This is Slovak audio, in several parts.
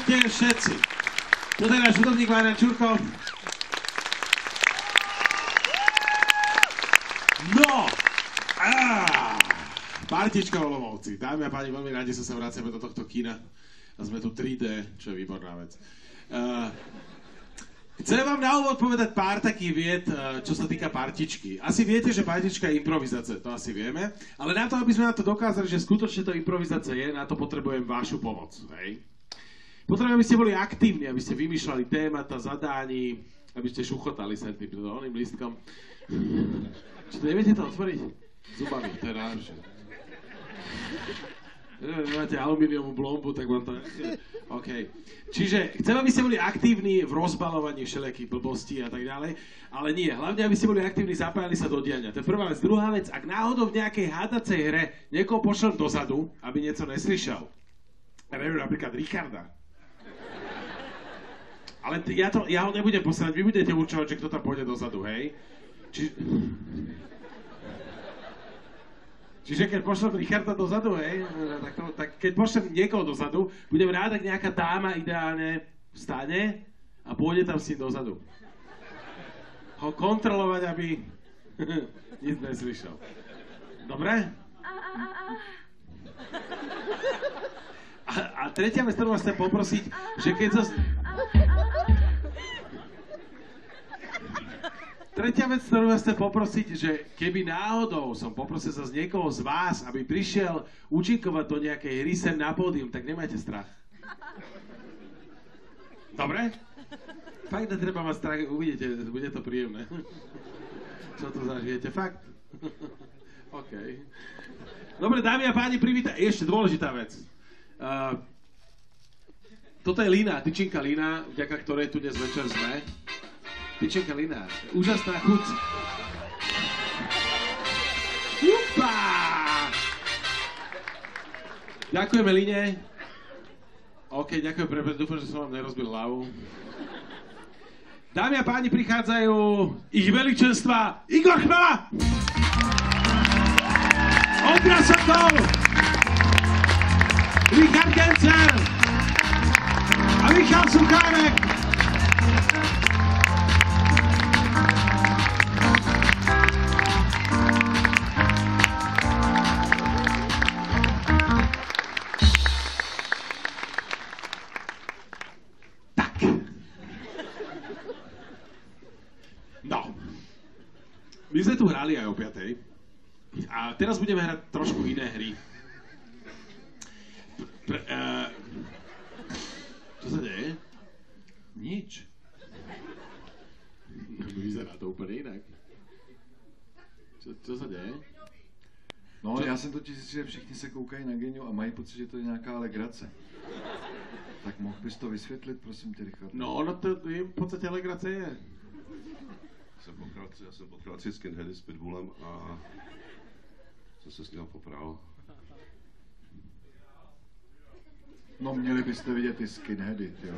ste všetci. Toto je náš hudobník Marián Čurko. No! Partička Olomouci. Dámy a páni, veľmi radi sa vraciame do tohto kina. A sme tu 3D, čo je výborná vec. Chcem vám na úvod povedať pár takých vied, čo sa týka partičky. Asi viete, že partička je improvizácia, to asi vieme. Ale na to, aby sme na to dokázali, že skutočne to improvizácia je, na to potrebujem vašu pomoc. Hej? Potrebujem, aby ste boli aktívni, aby ste vymýšľali témata, zadání, aby ste šuchotali sa tým oným lístkom. Čo to neviete to otvoriť? Zubami, to je najlepšie. Máte alumíniovú blombu, tak vám to... OK. Čiže chcem, aby ste boli aktívni v rozbalovaní všelijakých blbostí a tak ďalej, ale nie. Hlavne, aby ste boli aktívni, zapájali sa do diania. To je prvá vec. Druhá vec, ak náhodou v nejakej hádacej hre niekoho pošlem dozadu, aby niečo neslyšel. Ja neviem, napríklad Richarda. Ale ja ho nebudem posrať, vy budete určovať, že kto tam pôjde dozadu, hej? Čiže keď pošlem Richarda dozadu, hej, tak keď pošlem niekoho dozadu, budem rád, ak nejaká dáma ideálne vstane a pôjde tam s ním dozadu. Ho kontrolovať, aby nic neslyšel. Dobre? A tretia vec, ktorú vás chcem poprosiť, že keď sa... Tretia vec, ktorú vás chcem poprosiť, že keby náhodou som poprosil sa z niekoho z vás, aby prišiel účinkovať do nejakej hry sem na pódium, tak nemajte strach. Dobre? Fakt netreba mať strach, uvidíte, bude to príjemné. Čo to zažijete? Fakt? OK. Dobre, dámy a páni, ešte dôležitá vec. Toto je Lína, tyčinka Lína, vďaka ktorej tu dnes večer sme. Tyčinka Lína, úžasná chuť. Upa! Ďakujeme Líne. OK, ďakujem, dúfam, že som vám nerozbil hlavu. Dámy a páni, prichádzajú ich veličenstva Igor Chmela! Ondra Sokol! Richard Gencer! A Michal Suchárek! My sme tu hrali aj o 5. A teraz budeme hrať trošku iné hry. Čo sa deje? Nič. Vyzerá to úplne inak. Co sa deje? No, já jsem totiž zjistil, že všichni se koukají na Geniu a mají pocit, že to je nějaká legrace. Tak mohl bys to vysvětlit, prosím tě, Richard? No, ono to je v podstatě legrace je. Já jsem potkal 3 skinheady s pitbullem a jsem se s ním popral. No, měli byste vidět ty skinheady, jo.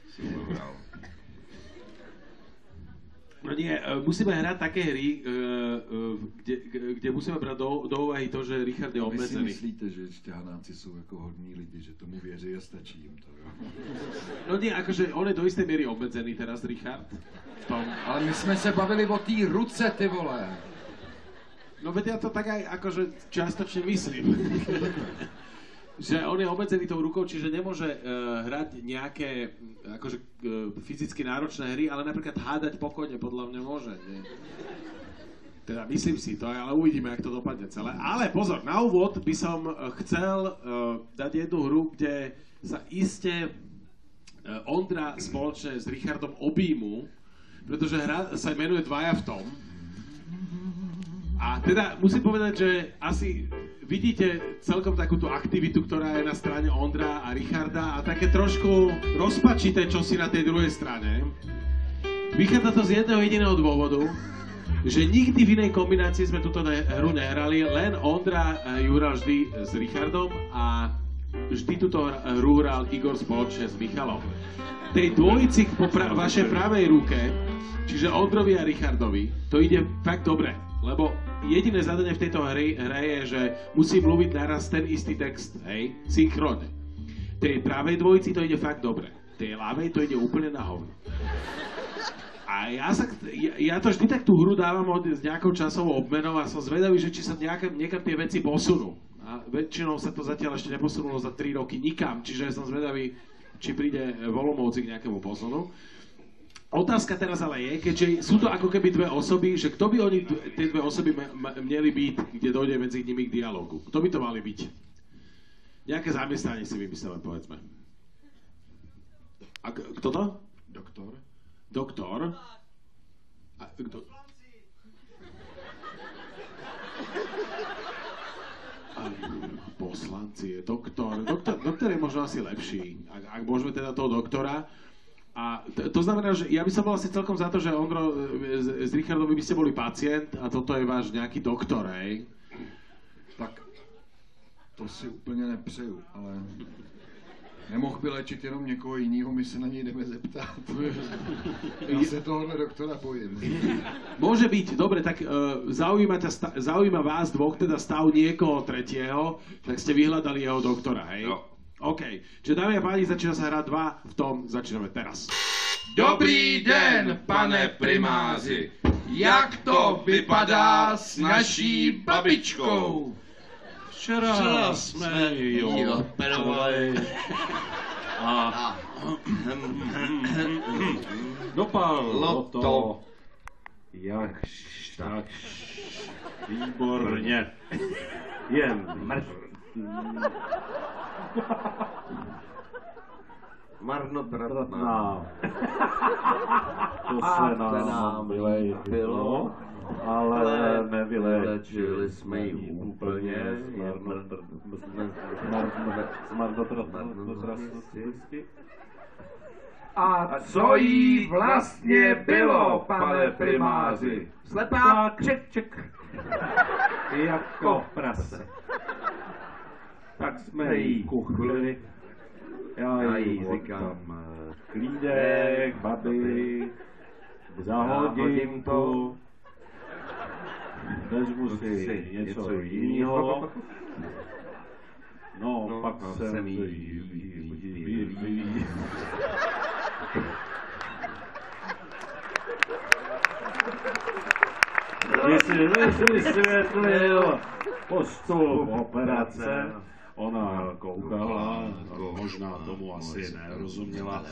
Jsem popral. No nie, musíme hrať také hry, kde musíme brať do úvahy to, že Richard je obmedzený. Vy si myslíte, že šťahanáci jsou jako hodní lidi, že tomu věří a stačí jim to, jo? No nie, akože on je do istej miery obmedzený teraz, Richard. V tom. Ale my jsme se bavili o té ruce, ty vole. No veď ja to tak aj akože čiastočne myslím. Že on je obmedzený tou rukou, čiže nemôže hrať nejaké akože fyzicky náročné hry, ale napríklad hádať pokojne podľa mňa môže. Nie? Teda myslím si to, ale uvidíme, jak to dopadne celé. Ale pozor, na úvod by som chcel dať jednu hru, kde sa iste Ondra spoločne s Richardom objímu, pretože hra sa menuje Dvaja v tom. A teda musím povedať, že asi vidíte celkom takúto aktivitu, ktorá je na strane Ondra a Richarda a také trošku rozpačité čosi na tej druhej strane. Vychádza to z jedného jediného dôvodu, že nikdy v inej kombinácii sme túto hru nehrali, len Ondra ju hral vždy s Richardom a vždy túto hru hral Igor spoločne s Michalom. Tej dvojici po vašej pravej ruke, čiže Ondrovi a Richardovi, to ide fakt dobre. Lebo jediné zadanie v tejto hre je, že musí mluviť naraz ten istý text, hej, synchronne. Tej pravej dvojici to ide fakt dobre. Tej ľavej to ide úplne na hovno. A ja to vždy tak tú hru dávam s nejakou časovou obmenou a som zvedavý, že či sa niekam tie veci posunú. A väčšinou sa to zatiaľ ešte neposunulo za 3 roky nikam, čiže som zvedavý, či príde v Olomouci k nejakému posunu. Otázka teraz ale je, keďže sú to ako keby dve osoby, že kto by oni, tie dve osoby mieli byť, kde dojde medzi nimi k dialogu? Kto by to mali byť? Nejaké zamestnanie si vymyslíme, povedzme. A kto to? Doktor. Doktor? A kto? Poslanci, doktor. Doktor je možno asi lepší, ak môžeme teda toho doktora. A to znamená, že ja by som bol asi celkom za to, že Ondro s Richardom by ste boli pacient a toto je váš nejaký doktor, hej? Tak to si úplně nepřeju, ale nemohl by léčit jenom někoho jiného, my se na něj jdeme zeptat. Já se tohohle doktora bojím. Môže byť, dobre, tak zaujíma vás dvoch, teda stav niekoho tretieho, tak ste vyhľadali jeho doktora, hej? Jo. OK, čiže dámy a páni, začína sa hrať 2 v tom, začíname teraz. Dobrý den, pane primáři. Jak to vypadá s naší babičkou? Včera jsme ji operovali a dopadlo to jakž tak výborně. Jen marnotratná. To se nám vylejpilo, ale nevylečili jsme ji úplně. A co jí vlastně bylo, pane primáři? Slepá křeček, jako prase. Tak jsme jí kuchlili. Já jí říkám klídek, babi, zahodím to, vezmu si něco jiného. No, pak jsem jí Jestli vysvětlil postup operace, ona koukala, možná tomu asi nerozuměla.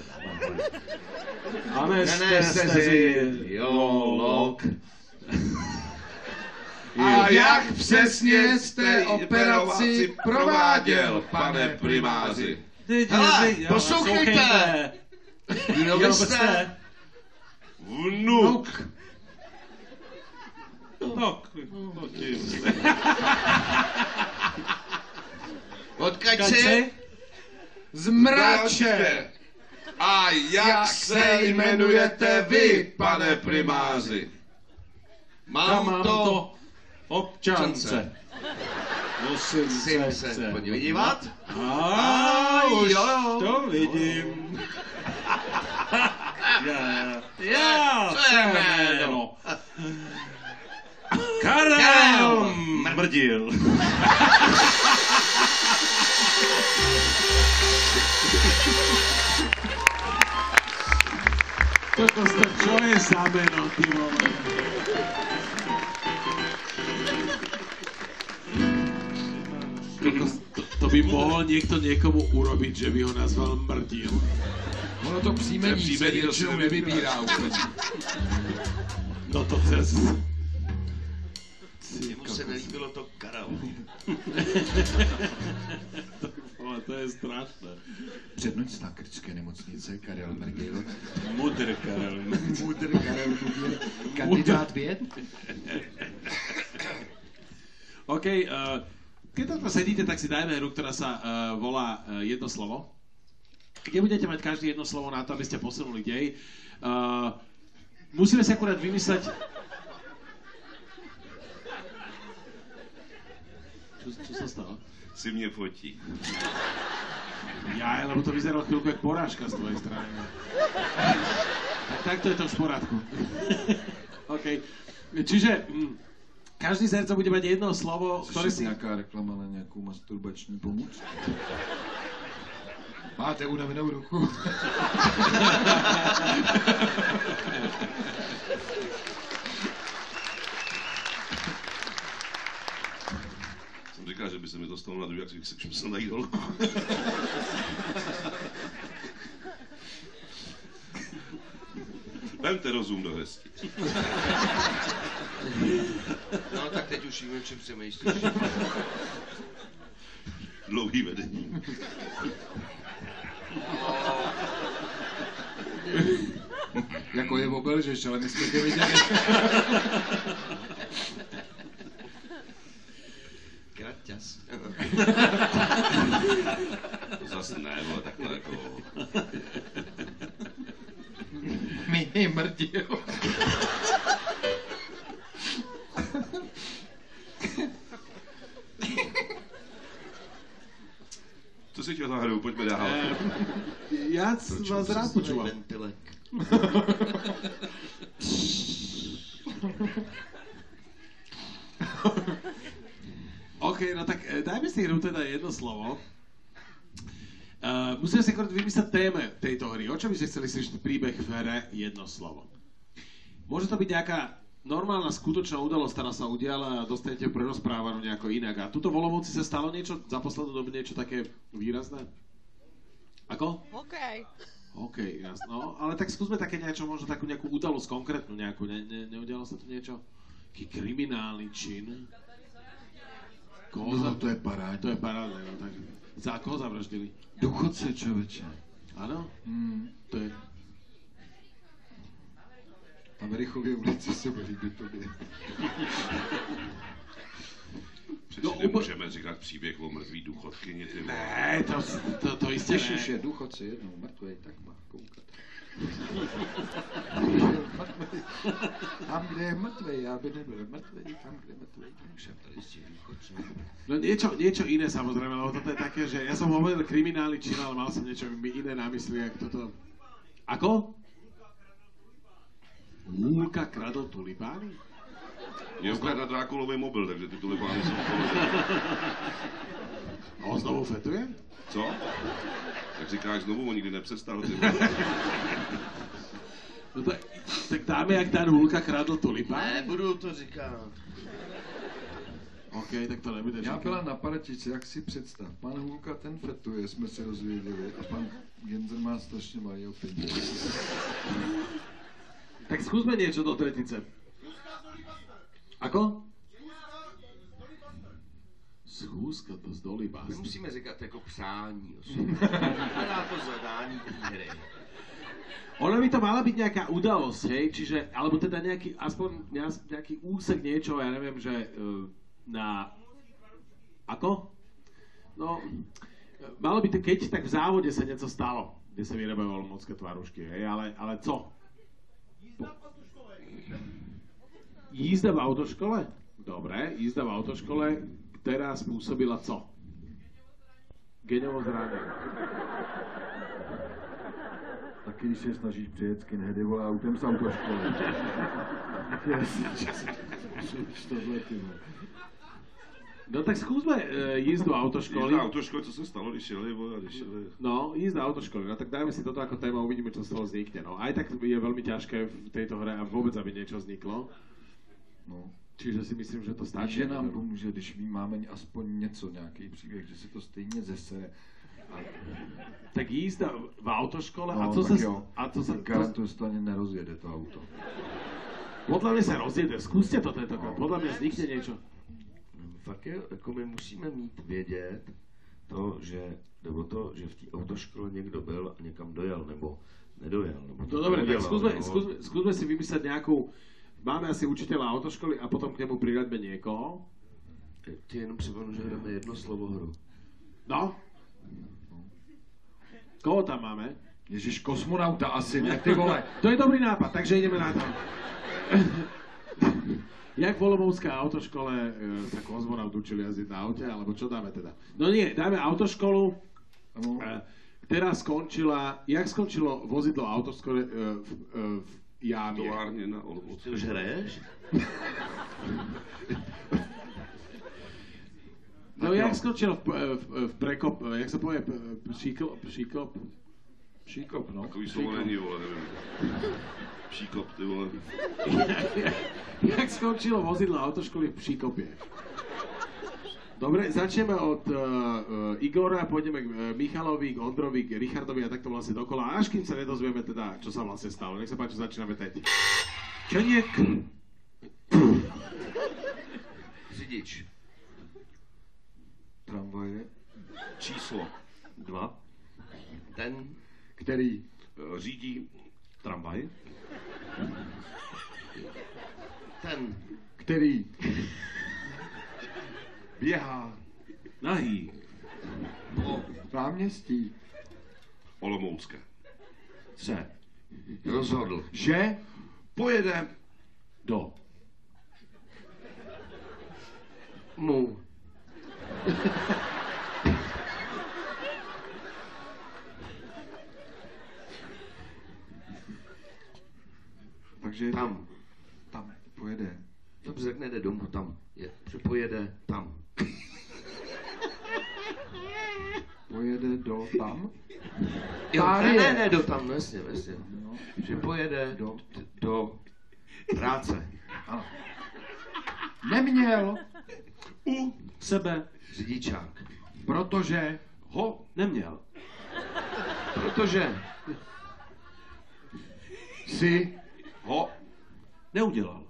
Anesteziolog. A jak přesně jste operaci prováděl, pane primáři? Hele, poslouchejte! Kdo jste? Vnuk! No, Odkud jsi? Z Mrače. A jak se jmenujete vy, pane primáři? mám to občance. Musím se podívat. Už jo. to vidím. Já Co je jméno? Karel Mrdil. Čo je za meno, ty vole? To by mohol niekto niekomu urobiť, že by ho nazval Mrdil. Ono to příjmení se většinou nevybírá úplně. No to přes... Jemu se nelíbilo to Karel. Ale to je strašné. Přednoc krčské nemocnice, Karel Mrdil. Mudr Karel. Mudr Karel Mrdil. Kandidát věd. OK, keď takto sedíte, tak si dajme hru, ktorá sa volá jedno slovo. Kde budete mať každý jedno slovo na to, aby ste posunuli dej. Musíme si akurát vymysleť... Čo sa stalo? Si mě fotí. Ja, lebo to vyzeralo chvíľku jak porážka z tvojej strany. Tak to je to v porádku. OK. Čiže Každý z hercov bude mať jedno slovo, ktoré si... Nějaká reklama na nějakou masturbační pomoc? Máte unavenou ruku? Jsem říkal, že by se mi to stalo na druhý, jak jsem musel najít holku. Vemte rozum do hrsti. No tak teď už víme, čem přemýšlíš. Dlouhý vedení. Jako je obelžeš, ale my jsme tě viděli. Kraťas. To zase ne, ale takhle jako... Mini mrdil. Co si chtěl zahraju, pojďme dál. Ja vás rád počúvam. Ventilek. OK, no tak dajme si hru teda jedno slovo. Musíme si akorát vymyslieť téme tejto hry. O čo by ste chceli slyšiť príbeh v hre jedno slovo? Môže to byť nejaká normálna skutočná udalosť, ktorá sa udiala a dostanete prerozprávanú nejako inak. A tuto v Olomouci sa stalo niečo, za poslednú dobu niečo také výrazné? Ako? OK, jasno. No, ale tak skúsme také niečo, možno takú nejakú udalosť konkrétnu nejakú. Neudialo sa tu niečo? Taký kriminálny čin? No, to je parádne. To je parádne, no tak. Za koho zavraždili? Důchodce, člověče. Áno? To je... A v Rychově ulici se mi líbí tobě. Přeci nemůžeme říkat příběh o mrtvý důchodkyni, ty vole. Ne, to jistě Když už ne. je důchodce jednou mrtvej, tak má koukat. Tam, kde je mrtvej, aby nebyl mrtvej, tam, kde je mrtvej, nemůžem tady s tím důchodcem. No niečo iné samozrejme, lebo toto je také, že ja som hovoril kriminálny čin, ale mal som niečo iné na mysli, jak toto... Ako? Hůlka kradl tulipány? Mě ukradl Drákulový mobil, takže ty tulipány jsou... A on znovu fetuje? Co? Tak říkáš znovu, on nikdy nepřestal, ty vole. No tak dáme, jak Dan Hůlka kradl tulipány? Nebudu to říkat. OK, tak to nebude Já říkat. byla na Paratici, jak si představ. Pan Hůlka ten fetuje, jsme se dozvěděli, a pan Genzer má strašně malý peníze. Tak skúsme niečo do tretice. Ako? Schůzka to z My Dolibás. musíme říkat jako přání osoby. Hledá to zadání té hry. Ono by to mala byť nejaká udalosť, hej? Čiže, alebo teda nejaký, aspoň nejaký úsek niečo, ja neviem, že na... Ako? No, malo by to, keď tak v závode sa niečo stalo, kde sa vyrábajú olomoucké tvarušky, hej? Ale co? Jízda v autoškole? Dobre, jízda v autoškole, ktorá spôsobila co? Geňovo zranenie. Taky když se snažíš přijet skinheady, vole, autem z autoškoly. Jasně, tohle, ty vole. No tak skúsme jízdu autoškoly. Jízda autoškoly, co se stalo, když jeli, vole, když jeli... No, jízda autoškoly. No tak dajme si toto ako téma, uvidíme, čo z toho vznikne. No aj tak je veľmi ťažké v tejto hre a vôbec, aby niečo vzniklo. No. Čiže si myslím, že to stačí. Že nám pomůže, když my máme aspoň něco, nějaký příběh, že se to stejně zesere. Tak jízda v autoškole No, a co tak sa... jo. A co sa... Garantuju, že to ani nerozjede to auto. Podľa mňa sa rozjede. Skúste to tentokrát. Podľa mňa vznikne niečo. Fakt je, jako my musíme mít vědět to, že, nebo to, že v té autoškole někdo byl a někam dojel, nebo nedojel. Nebo No dobre, tak neudělal, skúsme si vymyslieť nejakú... Máme asi učiteľa autoškoly a potom k nemu priraďme niekoho. Ty jenom připomenu, že jdeme jedno slovo hru. No. Koho tam máme? Ježiš, kosmonauta asi, ne ty vole. To je dobrý nápad, takže ideme na to. Jak v Olomoucké autoškole sa kozmonaut učili jazdiť na aute, alebo čo dáme teda? No nie, dáme autoškolu, ktorá skončila, jak skončilo vozidlo autoškole v jámě? Továrně na Olomouci. Ty už hraješ? No jak skočil v prekop, jak se povie, příkop, no. Takový slovo není, vole, nevím. Příkop, ty vole. Jak skončilo vozidlo autoškoly v příkopě? Dobre, začneme od Igora, pôjdeme k Michalovi, k Ondrovi, k Richardovi a takto vlastne dokola, až kým sa nedozvieme teda, čo sa vlastne stalo. Nech sa páči, začíname teď. Čeniek. Řidič. Tramvaje. Číslo 2. Ten, Který? Řídí tramvaj. ten, Který? Běhá Nahý. po náměstí. Olomoucké. Se. rozhodl. Že? Pojede Do. Mu. Takže Tam. tam pojede. Dobře, tak nejde domů, tam. Je, že pojede tam. Pojede do tam. Jo, Tady ne, je. ne, do tam, jasně. No. Že pojede do práce. Ano. Neměl, U sebe. Řidičák. protože Ho neměl. Protože si ho Neudělal.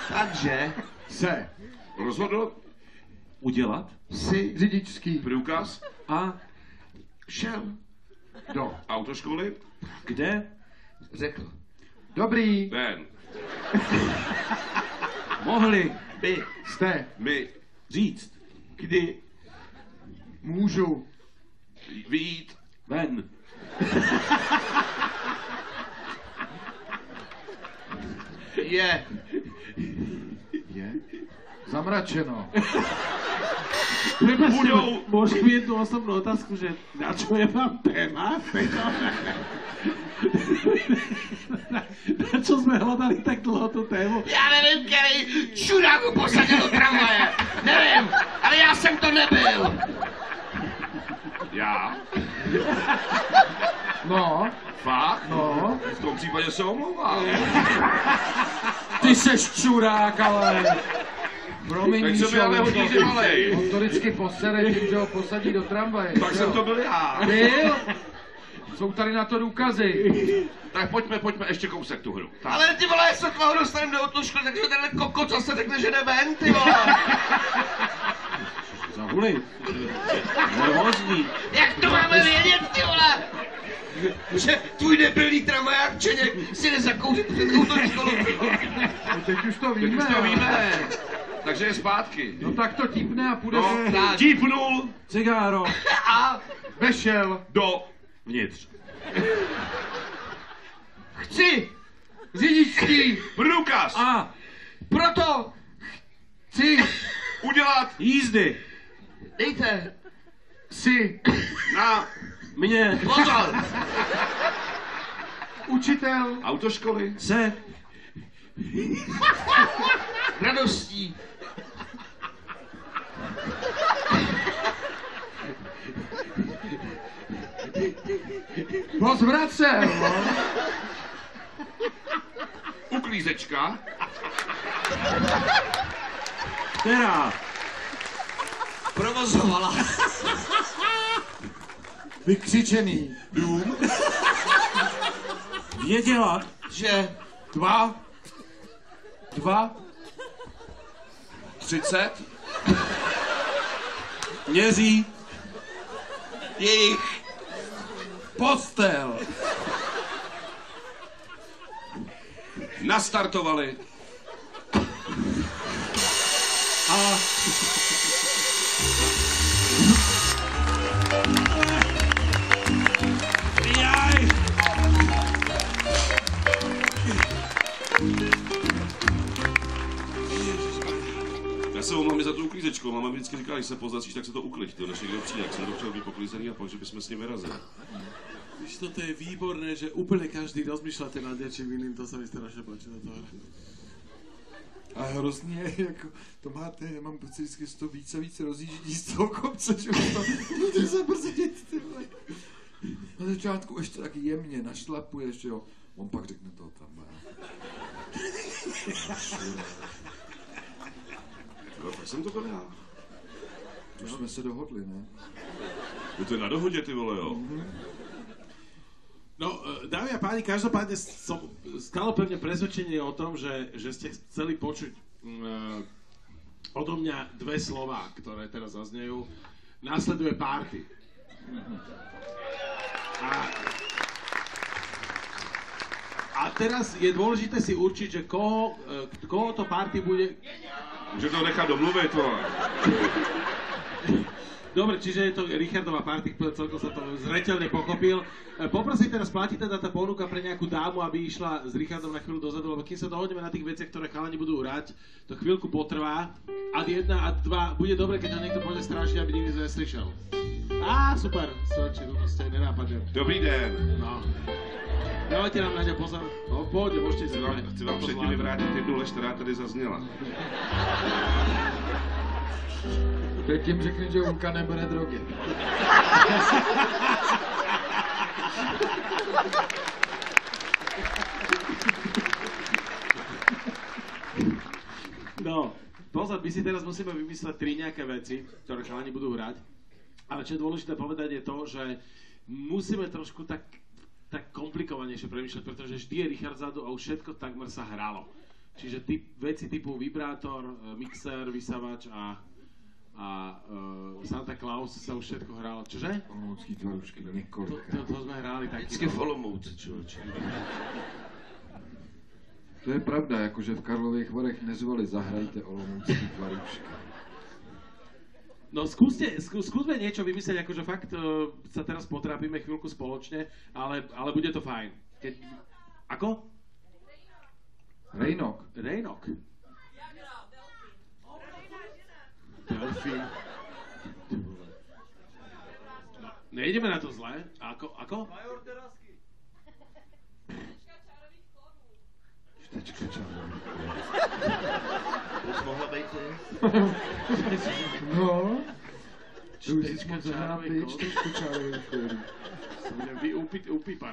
takže se rozhodl Udělat. si řidičský průkaz A šel, do. autoškoly kde? řekl, Dobrý ven. Mohli by jste, My říct. kdy můžu vyjít Ven. je je zamračeno. budou Môžem jednu osobnú otázku, že na čo je vám téma? Na čo sme hľadali tak dlho tú tému? Já nevím, který čurák ho posadil do tramvaje. Nevím, ale já jsem to nebyl. já. No, Fakt? no, V tom případě se omlouvám. Ty seš čurák, ale... promiň, Tak jsem Míšo, já hodíře malej. on to vždycky posere tím, že ho posadí do tramvaje. Tak jsem to byl já. Byl? Jsou tady na to důkazy. Tak pojďme ještě kousek tu hru. Tak. Ale ty vole, sotva ho dostaneme do autoškoly, takže tenhle kokot zase řekne, že jde ven, ty vole. Zahuli. Nervózní. Jak to máme vědět, ty vole? Že tvůj debilní tramvaják Čeněk si jde zakouřit před autoškolu. No teď už to Teď víme. už to víme. Takže je zpátky. No tak to típne a půjde No, tak. típnul Cigáro. A vešel. do Vnitř. Chci řidičský průkaz. A proto chci Udělat jízdy. dejte si na Mě pozor. učitel autoškoly se Radostí. ho zvracel. uklízečka která Provozovala. Vykřičený. dům věděla, Že 2 30 měří jejich postel. nastartovali a jaj. Já se omlám za tu uklízečku. Máma mi vždycky říká, když se pozacíš, tak se to ukliď, než někdo přijde. Jak jsem to chtěl být poklizený a pak, že bychom s ním vyrazili. Víš, toto je výborné, že úplne každý rozmýšľate nad niečím iným, to sa mi strašne páči na to. A hrozně, jako, to máte, já mám pocit, vždycky to víc a víc rozjíždí z toho kopce, že už to můžete zabrzdit, ty vole. Na začátku ještě tak jemně našlapuješ, jo. On pak řekne to tam. No, tak jsem to byl já. Už jsme se dohodli, ne? Je to na dohodě, ty vole, jo? No, dámy a páni, každopádne som stále pevne presvedčený o tom, že ste chceli počuť odo mňa dve slová, ktoré teraz zaznejú. Následuje party. A teraz je dôležité si určiť, že koho to party bude... Že to nechá domluvit, vole. Dobre, čiže je to Richardová party, celkom sa to zreteľne pochopil. Poprosím teraz, platí teda tá ponuka pre nejakú dámu, aby išla s Richardom na chvíľu dozadu, lebo kým sa dohodneme na tých veciach, ktoré chalani budú hrať, to chvíľku potrvá. Ad 1, ad 2, bude dobre, keď ho niekto pôjde strážiť, aby nikdy neslyšel. Á, super, Soči, to ste nenápadne. Dobrý den. No. Dávajte nám na ňa pozor. No, poďte, môžete si Chci vám předtím vyvrátit jednu lež, která tady zazněla. Teď jim řekni, že Unka nebere drogy. No, pozor, my si teraz musíme vymysleť 3 nejaké veci, ktoré chalani budú hrať. Ale čo je dôležité povedať je to, že musíme trošku tak komplikovanejšie premýšľať, pretože vždy je Richard zadu a už všetko takmer sa hralo. Čiže veci typu vibrátor, mixer, vysavač a Santa Claus sa už všetko hralo. Čože? Olomoucký tvarušky, několikrát. To sme hrali taky. Vždycky v Olomouci, člověče. To je pravda, jakože v Karlových Varech nezvali zahrajte Olomoucký tvarušky. No skúsme niečo vymyslieť, akože fakt sa teraz potrápime chvíľku spoločne, ale bude to fajn. Ako? Rejnok. Rejnok. Delfín. No, nejdeme na to zle. Ako? Major Terasky. Štečka čarových. To jsi mohla být ty? No. To už jsi Čtečka moc zahrát, čarových kód. čtečka čarových kódů. Budem upípat.